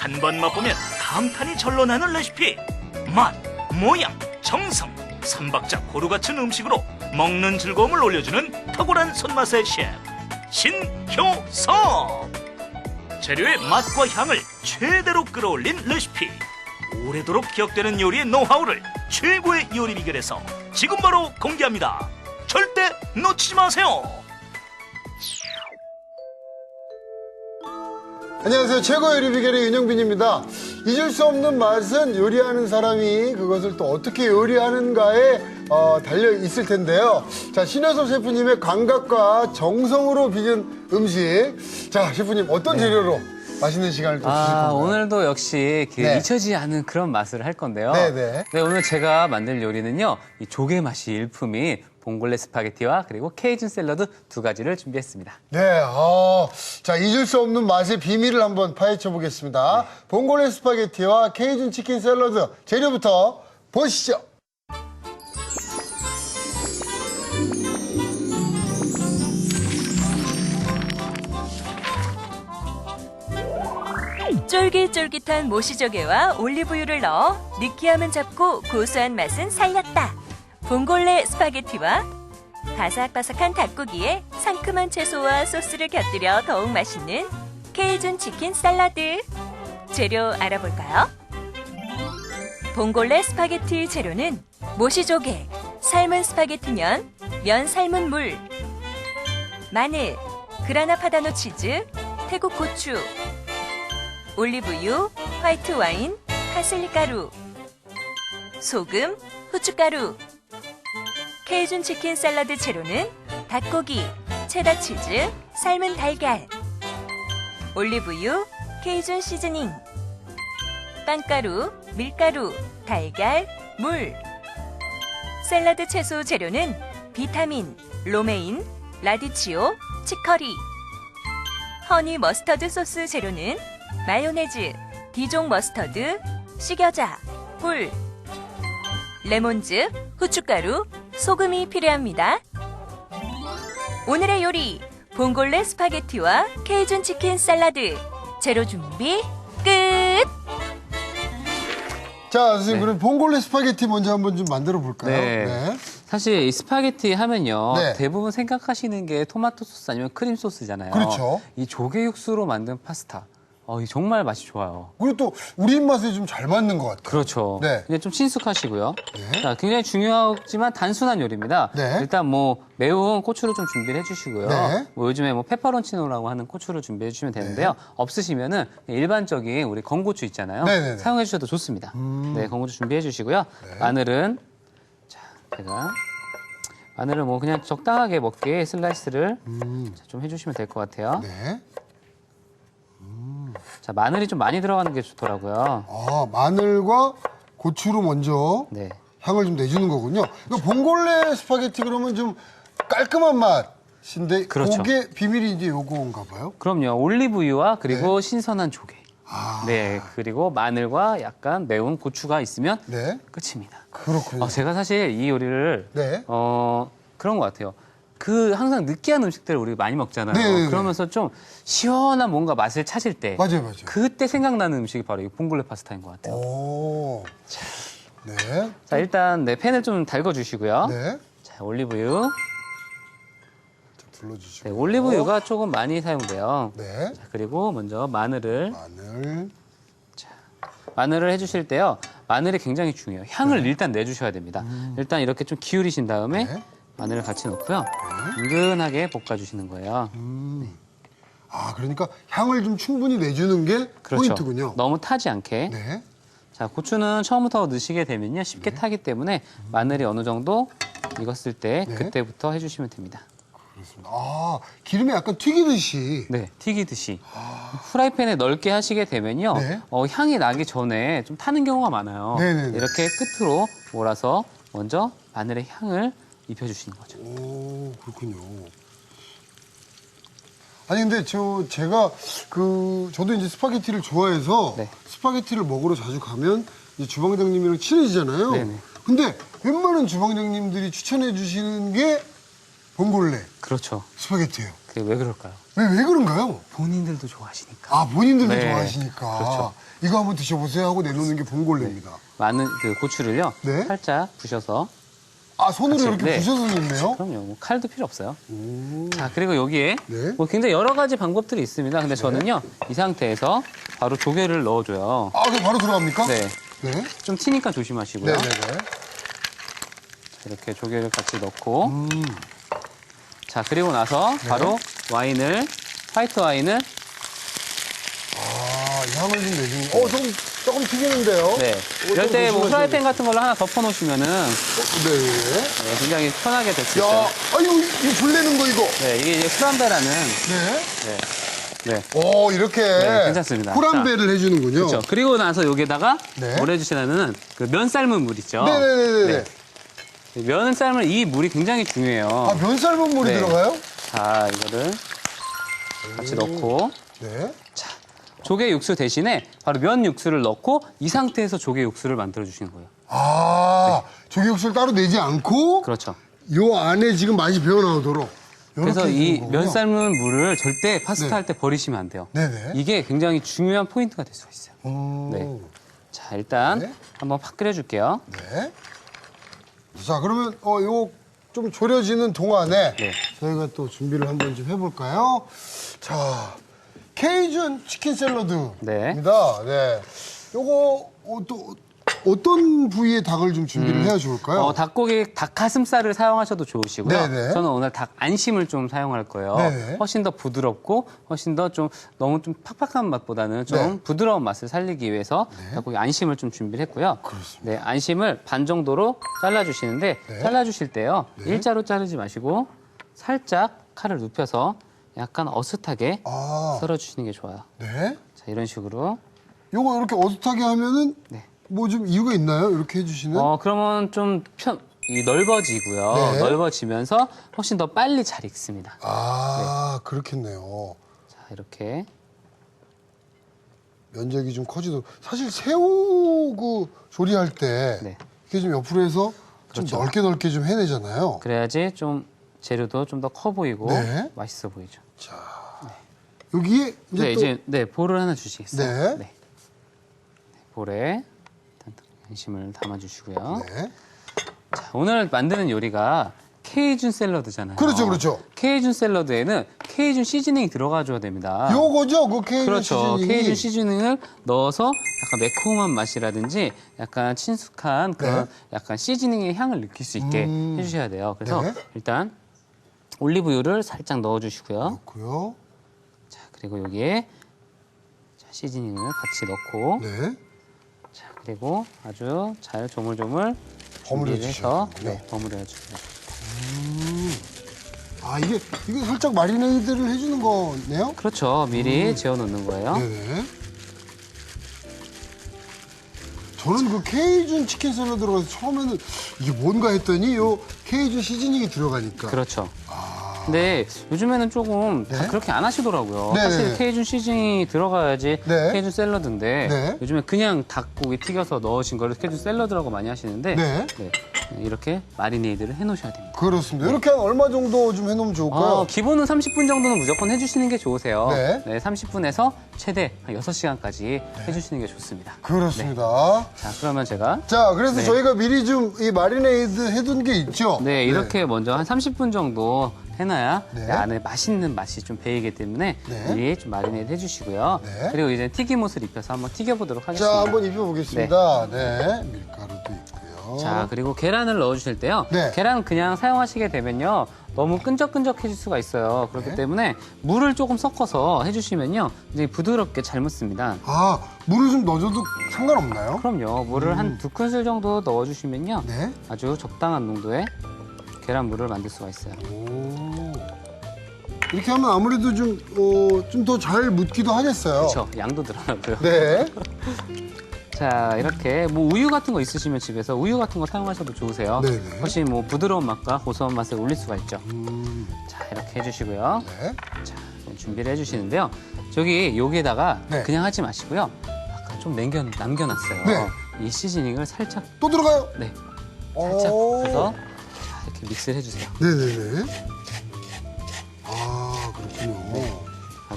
한 번 맛보면 감탄이 절로 나는 레시피. 맛, 모양, 정성, 삼박자 고루 갖춘 음식으로 먹는 즐거움을 올려주는 탁월한 손맛의 셰프 신효섭. 재료의 맛과 향을 최대로 끌어올린 레시피. 오래도록 기억되는 요리의 노하우를 최고의 요리 비결에서 지금 바로 공개합니다. 절대 놓치지 마세요. 안녕하세요. 최고 요리 비결의 윤영빈입니다. 잊을 수 없는 맛은 요리하는 사람이 그것을 또 어떻게 요리하는가에 달려 있을 텐데요. 자, 신효섭 셰프님의 감각과 정성으로 빚은 음식. 자, 셰프님 어떤 재료로 맛있는 시간을 또 주실 건가요? 오늘도 역시 네. 잊혀지지 않은 그런 맛을 할 건데요. 네네. 네, 오늘 제가 만들 요리는요, 이 조개 맛이 일품인 봉골레 스파게티와 그리고 케이준 샐러드 두 가지를 준비했습니다. 네, 자, 잊을 수 없는 맛의 비밀을 한번 파헤쳐 보겠습니다. 봉골레 스파게티와 케이준 치킨 샐러드 재료부터 보시죠. 쫄깃쫄깃한 모시조개와 올리브유를 넣어 느끼함은 잡고 고소한 맛은 살렸다. 봉골레 스파게티와 바삭바삭한 닭고기에 상큼한 채소와 소스를 곁들여 더욱 맛있는 케이준 치킨 샐러드. 재료 알아볼까요? 봉골레 스파게티 재료는 모시조개, 삶은 스파게티면, 면 삶은 물, 마늘, 그라나 파다노 치즈, 태국 고추, 올리브유, 화이트 와인, 파슬리 가루, 소금, 후춧가루. 케이준 치킨 샐러드 재료는 닭고기, 체다 치즈, 삶은 달걀, 올리브유, 케이준 시즈닝, 빵가루, 밀가루, 달걀, 물. 샐러드 채소 재료는 비타민, 로메인, 라디치오, 치커리. 허니 머스터드 소스 재료는 마요네즈, 디종 머스터드, 식여자, 꿀, 레몬즙, 후춧가루, 소금이 필요합니다. 오늘의 요리, 봉골레 스파게티와 케이준 치킨 샐러드. 재료 준비 끝! 자, 선생님, 그럼 봉골레 스파게티 먼저 한번 좀 만들어 볼까요? 네. 사실 이 스파게티 하면요, 네. 대부분 생각하시는 게 토마토 소스 아니면 크림 소스잖아요. 그렇죠. 이 조개 육수로 만든 파스타, 이 정말 맛이 좋아요. 그리고 또 우리 입맛에 좀 잘 맞는 것 같아요. 그렇죠. 네. 근데 좀 친숙하시고요. 네. 자, 굉장히 중요하지만 단순한 요리입니다. 네. 일단 뭐 매운 고추를 좀 준비를 해주시고요. 네. 뭐 요즘에 뭐 페퍼론치노라고 하는 고추를 준비해 주시면 되는데요. 없으시면은 일반적인 우리 건고추 있잖아요. 네네네. 사용해 주셔도 좋습니다. 네, 건고추 준비해 주시고요. 마늘은 자, 제가 마늘을 뭐 그냥 적당하게 먹게 슬라이스를 좀 해주시면 될 것 같아요. 네. 자, 마늘이 좀 많이 들어가는 게 좋더라고요. 마늘과 고추로 먼저 네. 향을 좀 내주는 거군요. 그러니까 봉골레 스파게티 그러면 좀 깔끔한 맛인데 그렇죠. 그게 비밀이 이제 요건가 봐요. 그럼요. 올리브유와 그리고 신선한 조개. 아. 네. 그리고 마늘과 약간 매운 고추가 있으면 네. 끝입니다. 그렇군요. 제가 사실 이 요리를 네. 그런 것 같아요. 항상 느끼한 음식들을 우리 많이 먹잖아요. 네네네. 그러면서 좀 시원한 뭔가 맛을 찾을 때 맞아요. 그때 생각나는 음식이 바로 이 봉골레 파스타인 것 같아요. 오. 네. 자, 일단 팬을 좀 달궈주시고요. 네. 자, 올리브유. 좀 둘러주시고. 네, 올리브유가 조금 많이 사용돼요. 네. 자, 그리고 먼저 마늘을 마늘. 해주실 때요. 마늘이 굉장히 중요해요. 향을 일단 내주셔야 됩니다. 일단 이렇게 좀 기울이신 다음에 네. 마늘을 같이 넣고요. 은근하게 볶아주시는 거예요. 그러니까 향을 좀 충분히 내주는 게 그렇죠. 포인트군요. 너무 타지 않게. 네. 자, 고추는 처음부터 넣으시게 되면요. 쉽게 타기 때문에 마늘이 어느 정도 익었을 때 네. 그때부터 해주시면 됩니다. 그렇습니다. 기름에 약간 튀기듯이. 네, 튀기듯이. 후라이팬에 넓게 하시게 되면요. 네. 향이 나기 전에 좀 타는 경우가 많아요. 네네네. 이렇게 끝으로 몰아서 먼저 마늘의 향을 입혀주시는 거죠. 오, 그렇군요. 아니, 근데 제가 저도 이제 스파게티를 좋아해서 네. 스파게티를 먹으러 자주 가면 이제 주방장님이랑 친해지잖아요. 네네. 근데 웬만한 주방장님들이 추천해 주시는 게 봉골레 그렇죠. 스파게티예요. 그게 왜 그럴까요? 왜 그런가요? 본인들도 좋아하시니까. 아, 본인들도 네. 좋아하시니까. 그렇죠. 이거 한번 드셔보세요 하고 내놓는 게 봉골레입니다. 많은 그 고추를요. 네. 살짝 부셔서. 아, 손으로 같이, 이렇게 네. 부셔서 넣네요? 그럼요. 뭐 칼도 필요 없어요. 자, 그리고 여기에 네. 뭐 굉장히 여러 가지 방법들이 있습니다. 근데 저는요. 이 상태에서 바로 조개를 넣어줘요. 아, 그럼 바로 들어갑니까? 네. 네. 좀 튀니까 조심하시고요. 네네네. 이렇게 조개를 같이 넣고. 자, 그리고 나서 바로 와인을, 화이트 와인을. 아, 향을 좀 내주는. 조금 튀기는데요? 네. 이럴 때 뭐 조심하셔야 프라이팬 같은 걸로 하나 덮어놓으시면은 네. 네, 굉장히 편하게 될 수 있어요. 야, 아유, 이거 불 내는 거, 이거. 네, 이게 이제 프람베라는. 네. 네. 네. 오, 이렇게. 네, 괜찮습니다. 후람베를 해주는군요. 그렇죠. 그리고 나서 여기다가 네. 뭘 해주시냐면은 그 면 삶은 물 있죠. 네네네네. 네. 면 삶을 이 물이 굉장히 중요해요. 아, 면 삶은 물이 네. 들어가요? 자, 이거를 같이 넣고. 네. 자, 조개 육수 대신에 바로 면 육수를 넣고 이 상태에서 조개 육수를 만들어 주시는 거예요. 아, 조개 육수를 따로 내지 않고 그렇죠. 요 안에 지금 맛이 배어 나오도록. 그래서 요렇게 이 해주는 거군요. 면 삶은 물을 절대 파스타 네. 할 때 버리시면 안 돼요. 네네. 이게 굉장히 중요한 포인트가 될 수가 있어요. 네. 자, 일단 네. 한번 팍 끓여줄게요. 네. 자, 그러면 요 좀 졸여지는 동안에 네. 저희가 또 준비를 한번 좀 해볼까요? 자, 케이준 치킨 샐러드입니다. 네. 요거 또 어떤 부위의 닭을 좀 준비를 해야 좋을까요? 닭고기, 닭 가슴살을 사용하셔도 좋으시고요. 네네. 저는 오늘 닭 안심을 좀 사용할 거예요. 네네. 훨씬 더 부드럽고 훨씬 더 좀 너무 좀 팍팍한 맛보다는 좀 네. 부드러운 맛을 살리기 위해서 닭고기 안심을 좀 준비를 했고요. 그렇습니다. 네, 안심을 반 정도로 잘라주시는데 네. 잘라주실 때요. 일자로 자르지 마시고 살짝 칼을 눕혀서 약간 어슷하게 아, 썰어주시는 게 좋아요. 네. 자, 이런 식으로. 요거 이렇게 어슷하게 하면은 네. 뭐 좀 이유가 있나요? 이렇게 해주시는? 그러면 좀 넓어지고요. 네. 넓어지면서 훨씬 더 빨리 잘 익습니다. 아, 그렇겠네요. 자, 이렇게. 면적이 좀 커지도록. 사실 새우 그 조리할 때 네. 이렇게 좀 옆으로 해서 좀 그렇죠. 넓게 좀 해내잖아요. 그래야지 좀 재료도 좀 더 커 보이고 네. 맛있어 보이죠. 여기에 이제 네, 또 이제 네, 볼을 하나 주시겠어요? 네. 볼에 일단 안심을 담아주시고요. 네. 자, 오늘 만드는 요리가 케이준 샐러드잖아요. 그렇죠, 그렇죠. 케이준 샐러드에는 케이준 시즈닝이 들어가줘야 됩니다. 요거죠, 그 케이준 그렇죠. 시즈닝이. 케이준 시즈닝을 넣어서 약간 매콤한 맛이라든지 약간 친숙한 그런 네. 약간 시즈닝의 향을 느낄 수 있게 해주셔야 돼요. 그래서 네. 일단 올리브유를 살짝 넣어주시고요. 넣고요. 자, 그리고 여기에 자, 시즈닝을 같이 넣고 네. 자, 그리고 아주 잘 조물조물 버무려 준비를 해서 주셔야겠군요. 네, 버무려 주세요. 아, 이게 살짝 마리네이드를 해주는 거네요? 그렇죠. 미리 재워 놓는 거예요. 네네. 저는 그 케이준 치킨 샐러드로 가서 처음에는 이게 뭔가 했더니 요 케이준 시즈닝이 들어가니까. 그렇죠. 근데 요즘에는 조금 다 네? 그렇게 안 하시더라고요. 네, 사실 네. 케이준 시즈닝이 들어가야지 네. 케이준 샐러드인데 네. 요즘에 그냥 닭고기 튀겨서 넣으신 거를 케이준 샐러드라고 많이 하시는데 네. 네, 이렇게 마리네이드를 해놓으셔야 됩니다. 그렇습니다. 이렇게 한 얼마 정도 좀 해놓으면 좋을까요? 기본은 30분 정도는 무조건 해주시는 게 좋으세요. 네. 30분에서 최대 한 6시간까지 해주시는 게 좋습니다. 그렇습니다. 자, 그러면 제가 자, 그래서 네. 저희가 미리 좀 이 마리네이드 해둔 게 있죠? 네, 이렇게 먼저 한 30분 정도 해놔야 네. 안에 맛있는 맛이 좀 배이기 때문에 네. 미리 좀 마리네이드 해주시고요. 네. 그리고 이제 튀김옷을 입혀서 한번 튀겨보도록 하겠습니다. 자, 한번 입혀보겠습니다. 네. 밀가루도 있고요. 자, 그리고 계란을 넣어주실 때요. 네. 계란 그냥 사용하시게 되면요. 너무 끈적끈적해질 수가 있어요. 그렇기 네. 때문에 물을 조금 섞어서 해주시면요. 이제 부드럽게 잘 묻습니다. 아, 물을 좀 넣어줘도 상관없나요? 그럼요. 물을 한 2큰술 정도 넣어주시면요. 네. 아주 적당한 농도의 계란물을 만들 수가 있어요. 오. 이렇게 하면 아무래도 좀 더 잘 묻기도 하겠어요. 그렇죠. 양도 늘어나고요. 네. 자, 이렇게 뭐 우유 같은 거 있으시면 집에서 우유 같은 거 사용하셔도 좋으세요. 네네. 훨씬 뭐 부드러운 맛과 고소한 맛을 올릴 수가 있죠. 자, 이렇게 해주시고요. 네. 자, 준비를 해주시는데요. 저기 여기에다가 네. 그냥 하지 마시고요. 아까 좀 남겨놨어요. 네. 이 시즈닝을 살짝, 또 들어가요? 네, 살짝 오. 해서 자, 이렇게 믹스를 해주세요. 네네네. 아, 그렇군요.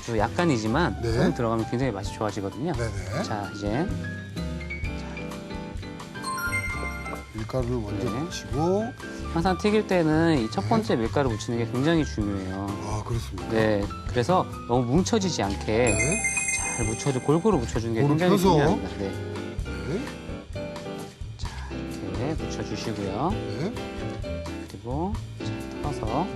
아주 약간이지만 네. 소금 들어가면 굉장히 맛이 좋아지거든요. 네네. 자, 이제 밀가루를 먼저 네. 묻히고. 항상 튀길 때는 이 첫 번째 밀가루 묻히는 게 굉장히 중요해요. 아, 그렇습니까? 네, 그래서 너무 뭉쳐지지 않게 네. 잘 묻혀주 골고루 묻혀주는 게 골고루 굉장히 펴서. 중요합니다. 네. 네. 이렇게 묻혀주시고요. 네. 그리고 자, 터서